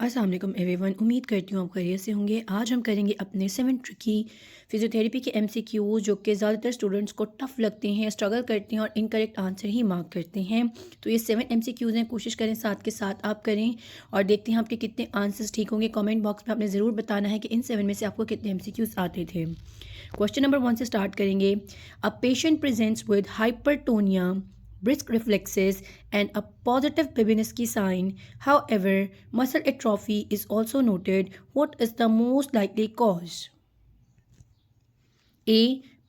अस्सलाम वालेकुम एवरीवन, उम्मीद करती हूँ आप खैरियत से होंगे। आज हम करेंगे अपने 7 ट्रिकी फिजियोथेरेपी के एमसीक्यू जो कि ज़्यादातर स्टूडेंट्स को टफ़ लगते हैं, स्ट्रगल करते हैं और इनकरेक्ट आंसर ही मार्क करते हैं। तो ये 7 एमसीक्यूज़ हैं, कोशिश करें साथ के साथ आप करें और देखते हैं आपके कितने आंसर्स ठीक होंगे। कमेंट बॉक्स में आपने ज़रूर बताना है कि इन 7 में से आपको कितने एमसीक्यूज़ आते थे। क्वेश्चन नंबर 1 से स्टार्ट करेंगे। A patient presents with hypertonia, brisk reflexes, and a positive Babinski sign. However, muscle atrophy is also noted. What is the most likely cause? A.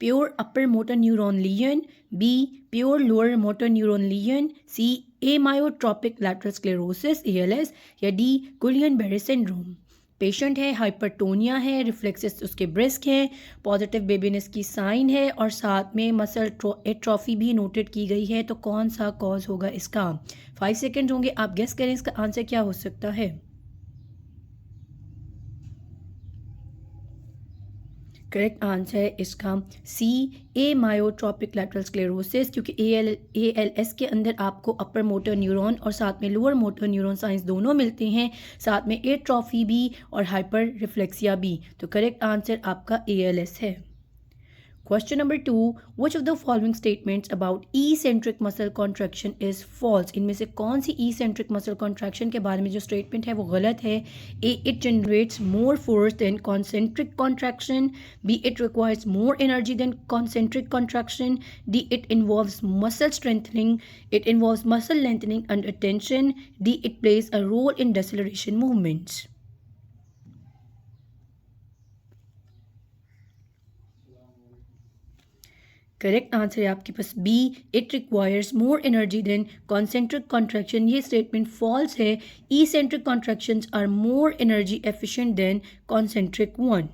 Pure upper motor neuron lesion. B. Pure lower motor neuron lesion. C. Amyotrophic lateral sclerosis ALS या D. Guillain-Barré syndrome. Patient है, hypertonia है, reflexes उसके brisk हैं, positive बेबीनेस की sign है और साथ में मसल एट्रॉफी भी नोटेड की गई है। तो कौन सा कॉज होगा इसका? 5 सेकेंड होंगे, आप गेस करें इसका आंसर क्या हो सकता है। करेक्ट आंसर है इसका सी, ए मायोट्रोपिक लैटरल स्क्लेरोसिस, क्योंकि एएलएस के अंदर आपको अपर मोटर न्यूरॉन और साथ में लोअर मोटर न्यूरॉन साइंस दोनों मिलते हैं, साथ में एट्रॉफी भी और हाइपर रिफ्लेक्सिया भी। तो करेक्ट आंसर आपका एएलएस है। Question number 2. Which of the following statements about eccentric muscle contraction is false? इनमें से कौन सी eccentric muscle contraction के बारे में जो statement है वो गलत है? A. It generates more force than concentric contraction. B. It requires more energy than concentric contraction. D. It involves muscle strengthening. It involves muscle lengthening under tension. D. It plays a role in deceleration movements. Correct answer है आपके पास B, it requires more energy than concentric contraction. ये statement false है। Eccentric contractions are more energy efficient than concentric one.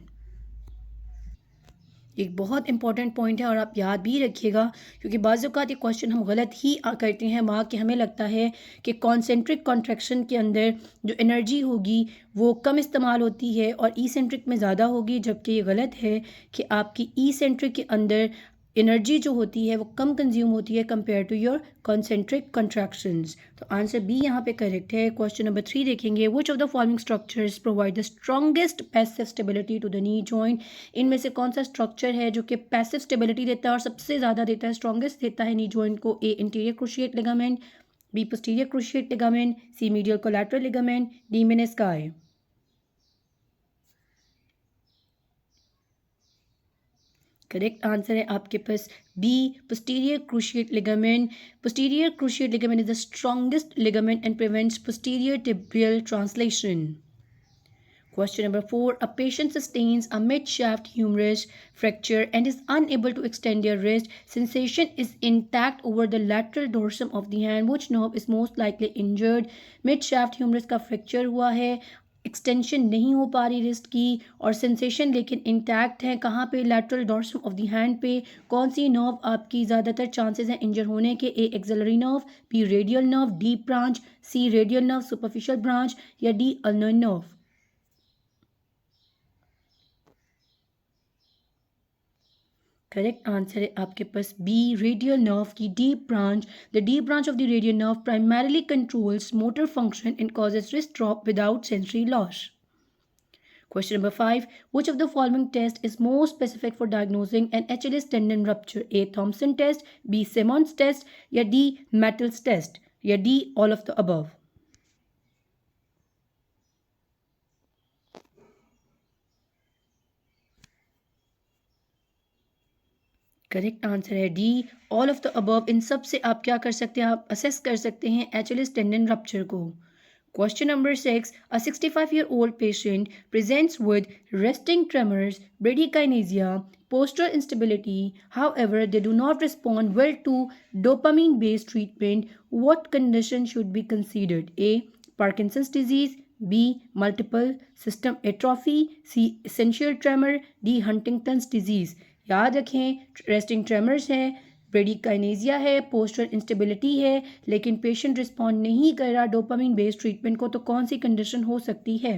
एक बहुत important point है और आप याद भी रखिएगा, क्योंकि बाज़ औक़ात ये क्वेश्चन हम गलत ही करते हैं वहाँ कि हमें लगता है कि कॉन्सेंट्रिक कॉन्ट्रैक्शन के अंदर जो एनर्जी होगी वो कम इस्तेमाल होती है और ई सेंट्रिक में ज़्यादा होगी, जबकि ये गलत है कि आपकी ई सेंट्रिक के अंदर एनर्जी जो होती है वो कम कंज्यूम होती है compare to your concentric contractions. तो आंसर बी यहाँ पे करेक्ट है। क्वेश्चन नंबर 3 देखेंगे। Which of the following structures provide the strongest passive stability to the knee joint? इनमें से कौन सा स्ट्रक्चर है जो कि पैसिव स्टेबिलिटी देता है और सबसे ज़्यादा देता है, स्ट्रॉन्गेस्ट देता है नी जॉइंट को? A. Anterior cruciate ligament, B. Posterior cruciate ligament, C. Medial collateral ligament, D. Menisci. Correct answer है आपके पास B, posterior cruciate ligament. Posterior cruciate ligament is the strongest ligament and prevents posterior tibial translation. Question number 4. A patient sustains a mid-shaft humerus fracture and is unable to extend their wrist. Sensation is intact over the lateral dorsum of the hand. Which nerve is most likely injured? Mid-shaft humerus का fracture हुआ है, extension नहीं हो पा रही wrist की और sensation लेकिन इंटैक्ट है। कहाँ पे? Lateral dorsum of the hand पे। कौन सी नर्व आपकी ज़्यादातर चांसेस हैं इंजर होने के? A. Axillary nerve, B. Radial nerve, D. Branch, C. Radial nerve superficial branch या D. Ulnar nerve. Correct answer है आपके पास बी, रेडियल नर्व की deep branch. The deep branch of the radial nerve primarily controls motor function and causes wrist drop without sensory loss. Question number 5. Which of the following test is more specific for diagnosing an Achilles tendon rupture? A. Thompson test, B. Simmons test या D. Mattels test या D. all of the above. Correct answer है D, all of the above. इन सब से आप क्या कर सकते हैं? आप असेस कर सकते हैं एचिलिस टेंडन रप्चर को। Question number 6. A 65-year-old patient presents with resting tremors, bradykinesia, postural instability. However, they do not respond well to dopamine-based treatment. What condition should be considered? A. Parkinson's disease, B. Multiple system atrophy, C. Essential tremor, D. Huntington's disease. याद रखें, resting tremors है, ब्रेडिकाइनेजिया है, postural instability है, लेकिन patient respond नहीं कर रहा dopamine based treatment को। तो कौन सी कंडीशन हो सकती है?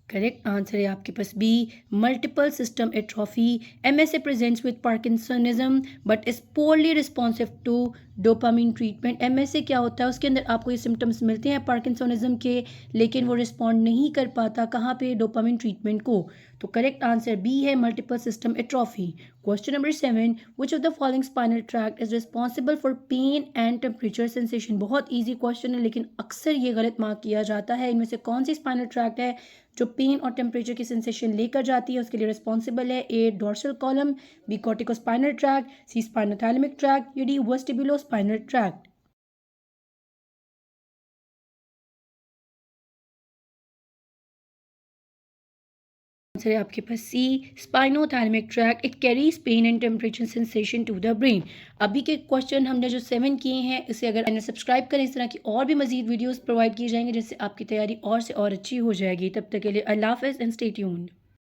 करेक्ट आंसर है आपके पास B, multiple system atrophy. MSA presents with parkinsonism but is poorly responsive to dopamine treatment. MS से क्या होता है, उसके अंदर आपको ये सिम्टम्स मिलते हैं पार्किंसोनिज्म के, लेकिन वो रिस्पॉन्ड नहीं कर पाता कहाँ पे, डोपामिन ट्रीटमेंट को। तो करेक्ट आंसर बी है, multiple system atrophy. Question number 7, which of the following spinal tract is responsible for pain and temperature sensation. बहुत ईजी क्वेश्चन है, लेकिन अक्सर ये गलत मार्क किया जाता है। इनमें से कौन सी स्पाइनल ट्रैक्ट है जो पेन और टेम्परेचर की सेंसेशन लेकर जाती है, उसके लिए रिस्पॉन्सिबल है। A dorsal column, B corticospinal tract, C spinothalamic tract, या डी वेस्टिबुलोस्पाइनल ट्रैक्ट। आंसर है आपके पास C, spinothalamic tract. It carries pain and temperature sensation to the brain. अभी के क्वेश्चन हमने जो 7 किए हैं, इसे अगर चैनल सब्सक्राइब करें, इस तरह की और भी मजीद वीडियोस प्रोवाइड किए जाएंगे, जिससे आपकी तैयारी और से और अच्छी हो जाएगी। तब तक के लिए अल्लाह हाफ़िज़ एंड स्टे ट्यून्ड।